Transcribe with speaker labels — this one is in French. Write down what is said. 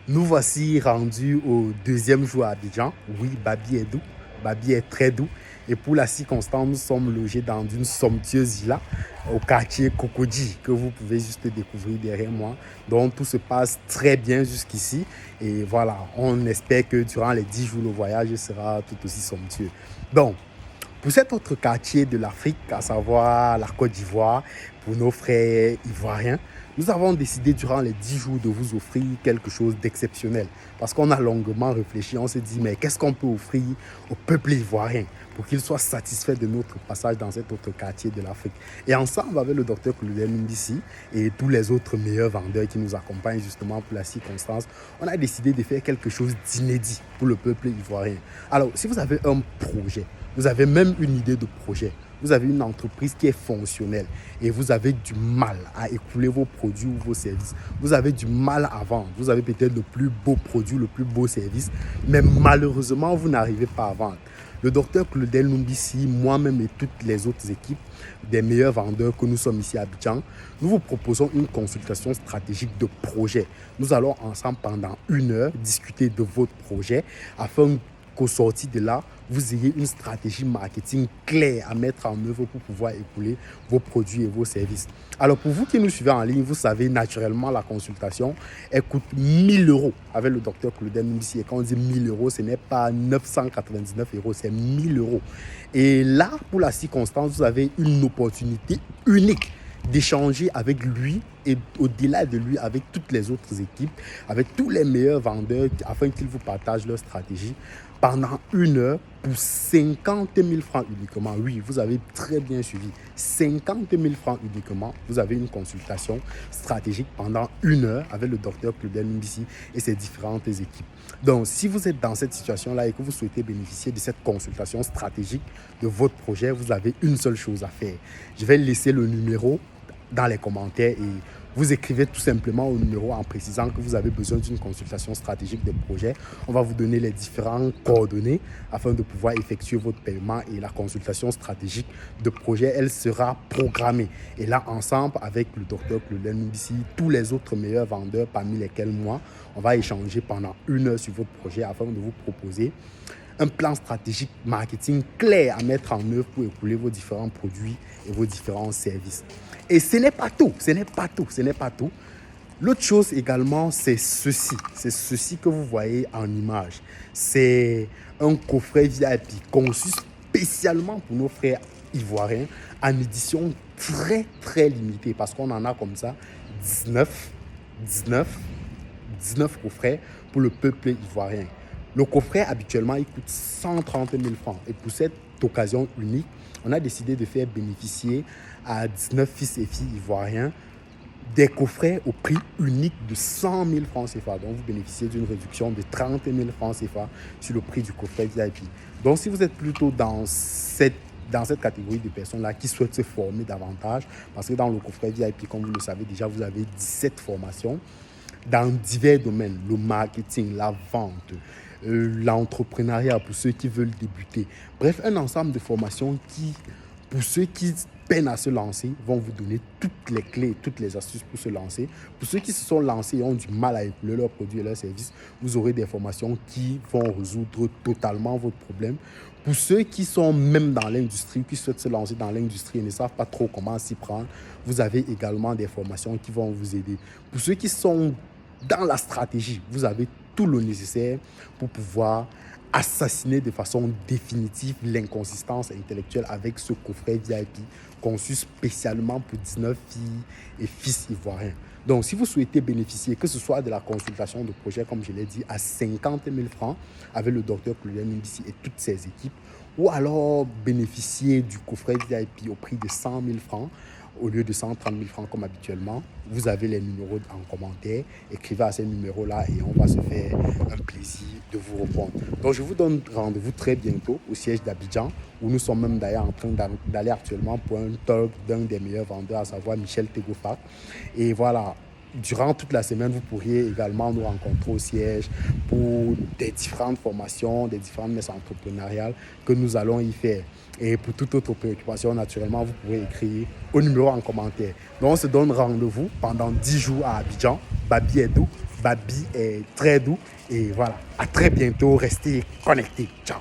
Speaker 1: Nous voici rendus au deuxième jour à Abidjan. Oui, Babi est doux, Babi est très doux. Et pour la circonstance, nous sommes logés dans une somptueuse villa au quartier Kokodji que vous pouvez juste découvrir derrière moi. Donc tout se passe très bien jusqu'ici. Et voilà, on espère que durant les 10 jours, le voyage sera tout aussi somptueux. Donc, pour cet autre quartier de l'Afrique, à savoir la Côte d'Ivoire, pour nos frères ivoiriens, nous avons décidé durant les 10 jours de vous offrir quelque chose d'exceptionnel. Parce qu'on a longuement réfléchi, on s'est dit, mais qu'est-ce qu'on peut offrir au peuple ivoirien pour qu'il soit satisfait de notre passage dans cet autre quartier de l'Afrique. Et ensemble avec le docteur Claudel Mbissi et tous les autres meilleurs vendeurs qui nous accompagnent justement pour la circonstance, on a décidé de faire quelque chose d'inédit pour le peuple ivoirien. Alors, si vous avez un projet, vous avez même une idée de projet, vous avez une entreprise qui est fonctionnelle et vous avez du mal à écouler vos produits ou vos services, vous avez du mal à vendre, vous avez peut-être le plus beau produit, le plus beau service, mais malheureusement, vous n'arrivez pas à vendre. Le docteur Claudel Numbissi, moi-même et toutes les autres équipes des meilleurs vendeurs que nous sommes ici à Abidjan, nous vous proposons une consultation stratégique de projet. Nous allons ensemble pendant 1 heure discuter de votre projet afin qu'au sorti de là, vous ayez une stratégie marketing claire à mettre en œuvre pour pouvoir écouler vos produits et vos services. Alors pour vous qui nous suivez en ligne, vous savez naturellement la consultation, elle coûte 1000 euros avec le docteur Claudel Mbissi. Et quand on dit 1000 euros, ce n'est pas 999 euros, c'est 1000 euros. Et là, pour la circonstance, vous avez une opportunité unique d'échanger avec lui et au-delà de lui avec toutes les autres équipes, avec tous les meilleurs vendeurs afin qu'ils vous partagent leur stratégie pendant 1 heure pour 50 000 francs uniquement. Oui, vous avez très bien suivi. 50 000 francs uniquement. Vous avez une consultation stratégique pendant 1 heure avec le docteur Claudel Mbissi et ses différentes équipes. Donc, si vous êtes dans cette situation-là et que vous souhaitez bénéficier de cette consultation stratégique de votre projet, vous avez une seule chose à faire. Je vais laisser le numéro dans les commentaires et vous écrivez tout simplement au numéro en précisant que vous avez besoin d'une consultation stratégique de projet. On va vous donner les différentes coordonnées afin de pouvoir effectuer votre paiement et la consultation stratégique de projet, elle sera programmée. Et là, ensemble avec le docteur Claudel Mbissi, tous les autres meilleurs vendeurs parmi lesquels moi, on va échanger pendant 1 heure sur votre projet afin de vous proposer un plan stratégique marketing clair à mettre en œuvre pour écouler vos différents produits et vos différents services. Et ce n'est pas tout, ce n'est pas tout, ce n'est pas tout. L'autre chose également, c'est ceci que vous voyez en image. C'est un coffret VIP conçu spécialement pour nos frères ivoiriens en édition très très limitée parce qu'on en a comme ça 19, 19, 19 coffrets pour le peuple ivoirien. Le coffret, habituellement, il coûte 130 000 francs. Et pour cette occasion unique, on a décidé de faire bénéficier à 19 fils et filles ivoiriens des coffrets au prix unique de 100 000 francs CFA. Donc, vous bénéficiez d'une réduction de 30 000 francs CFA sur le prix du coffret VIP. Donc, si vous êtes plutôt dans cette catégorie de personnes-là qui souhaitent se former davantage, parce que dans le coffret VIP, comme vous le savez déjà, vous avez 17 formations dans divers domaines, le marketing, la vente, l'entrepreneuriat pour ceux qui veulent débuter. Bref, un ensemble de formations qui, pour ceux qui peinent à se lancer, vont vous donner toutes les clés, toutes les astuces pour se lancer. Pour ceux qui se sont lancés et ont du mal à écouler leurs produits et leurs services, vous aurez des formations qui vont résoudre totalement votre problème. Pour ceux qui sont même dans l'industrie, qui souhaitent se lancer dans l'industrie et ne savent pas trop comment s'y prendre, vous avez également des formations qui vont vous aider. Pour ceux qui sont dans la stratégie, vous avez tout le nécessaire pour pouvoir assassiner de façon définitive l'inconsistance intellectuelle avec ce coffret VIP conçu spécialement pour 19 filles et fils ivoiriens. Donc, si vous souhaitez bénéficier, que ce soit de la consultation de projet, comme je l'ai dit, à 50 000 francs avec le docteur Claudel Mbissi et toutes ses équipes, ou alors bénéficier du coffret VIP au prix de 100 000 francs, au lieu de 130 000 francs comme habituellement, vous avez les numéros en commentaire. Écrivez à ces numéros-là et on va se faire un plaisir de vous répondre. Donc, je vous donne rendez-vous très bientôt au siège d'Abidjan, où nous sommes même d'ailleurs en train d'aller actuellement pour un talk d'un des meilleurs vendeurs, à savoir Michel Tegofak. Et voilà, durant toute la semaine, vous pourriez également nous rencontrer au siège pour des différentes formations, des différentes messes entrepreneuriales que nous allons y faire. Et pour toute autre préoccupation, naturellement, vous pourrez écrire au numéro en commentaire. Donc, on se donne rendez-vous pendant 10 jours à Abidjan. Babi Edou, Babi est très doux. Et voilà, à très bientôt. Restez connectés. Ciao.